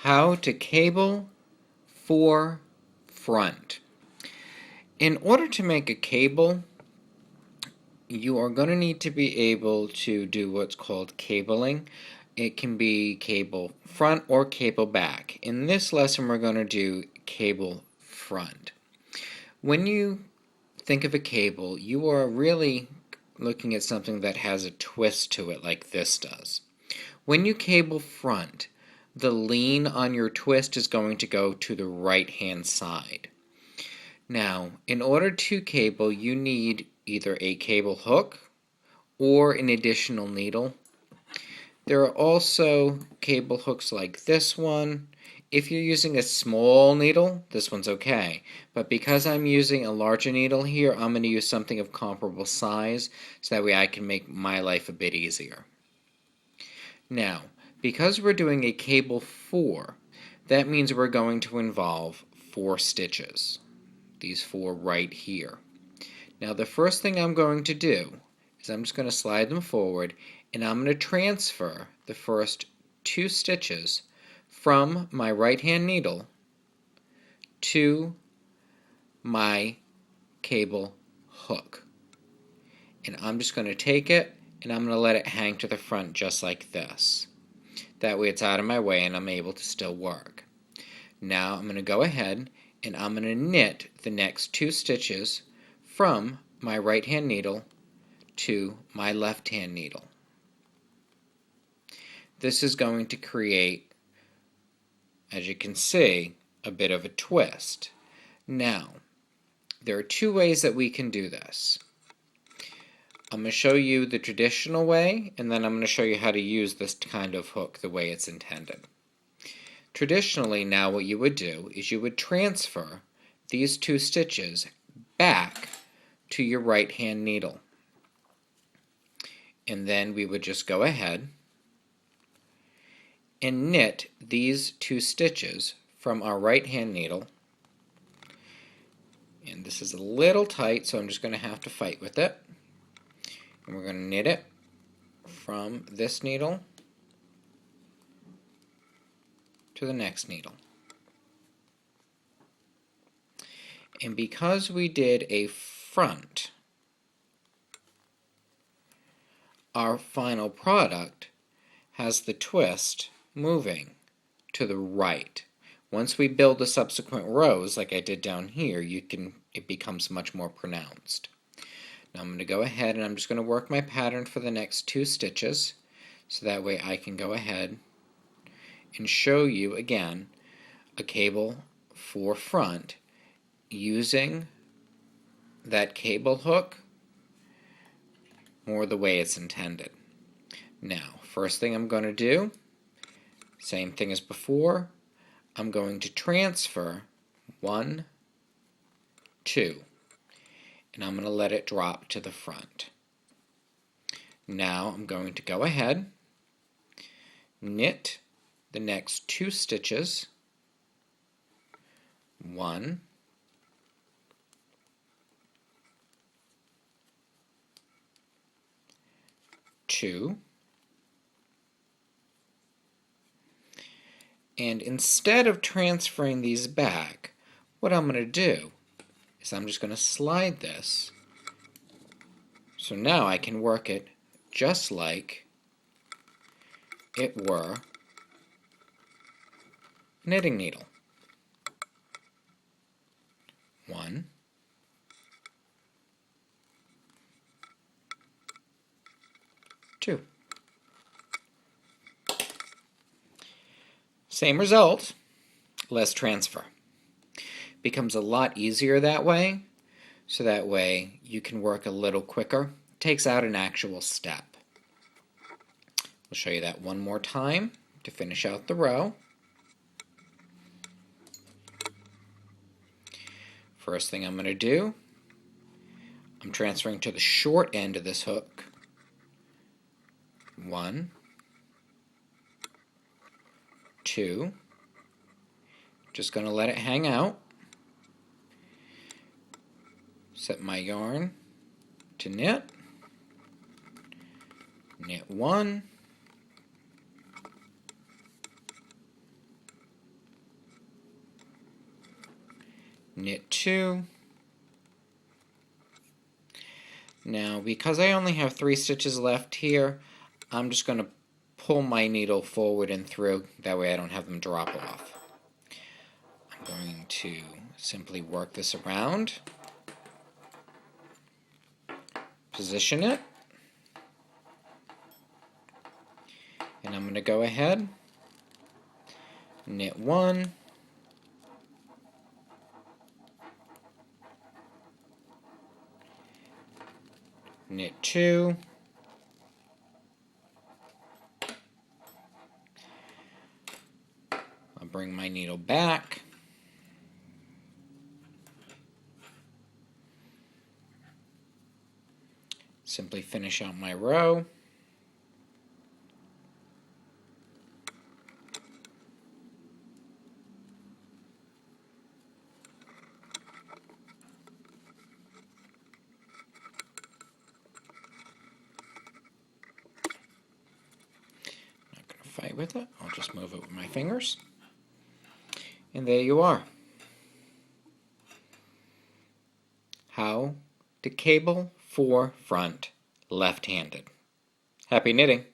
How to cable for front. In order to make a cable, you are going to need to be able to do what's called cabling. It can be cable front or cable back. In this lesson, we're going to do cable front. When you think of a cable, you are really looking at something that has a twist to it like this does. When you cable front, the lean on your twist is going to go to the right-hand side. Now, in order to cable, you need either a cable hook or an additional needle. There are also cable hooks like this one. If you're using a small needle, this one's okay. But because I'm using a larger needle here, I'm going to use something of comparable size so that way I can make my life a bit easier. Now, because we're doing a cable 4, that means we're going to involve 4 stitches. These 4 right here. Now the first thing I'm going to do is I'm just going to slide them forward and I'm going to transfer the first 2 stitches from my right hand needle to my cable hook. And I'm just going to take it and I'm going to let it hang to the front just like this. That way it's out of my way and I'm able to still work. Now I'm going to go ahead and I'm going to knit the next 2 stitches from my right hand needle to my left hand needle. This is going to create, as you can see, a bit of a twist. Now, there are 2 ways that we can do this. I'm going to show you the traditional way, and then I'm going to show you how to use this kind of hook the way it's intended. Traditionally, now what you would do is you would transfer these 2 stitches back to your right hand needle. And then we would just go ahead and knit these 2 stitches from our right hand needle. And this is a little tight, so I'm just going to have to fight with it. And we're going to knit it from this needle to the next needle. And because we did a front, our final product has the twist moving to the right. Once we build the subsequent rows, like I did down here, it becomes much more pronounced. Now I'm going to go ahead and I'm just going to work my pattern for the next 2 stitches, so that way I can go ahead and show you again a cable for front using that cable hook more the way it's intended. Now, first thing I'm going to do, same thing as before, I'm going to transfer 1, 2, and I'm going to let it drop to the front. Now I'm going to go ahead, knit the next 2 stitches, 1, 2, and instead of transferring these back, what I'm going to do is I'm just going to slide this, so now I can work it just like it were a knitting needle. 1, 2. Same result, less transfer. Becomes a lot easier that way, so that way you can work a little quicker. Takes out an actual step. We'll show you that one more time to finish out the row. First thing I'm going to do, I'm transferring to the short end of this hook. 1, 2, just going to let it hang out. Set my yarn to knit, knit 1, knit 2. Now, because I only have 3 stitches left here, I'm just going to pull my needle forward and through. That way I don't have them drop off. I'm going to simply work this around, position it, and I'm going to go ahead, knit 1, knit 2, I'll bring my needle back, simply finish out my row, not going to fight with it, I'll just move it with my fingers, and there you are. How to cable 4 front left-handed. Happy knitting!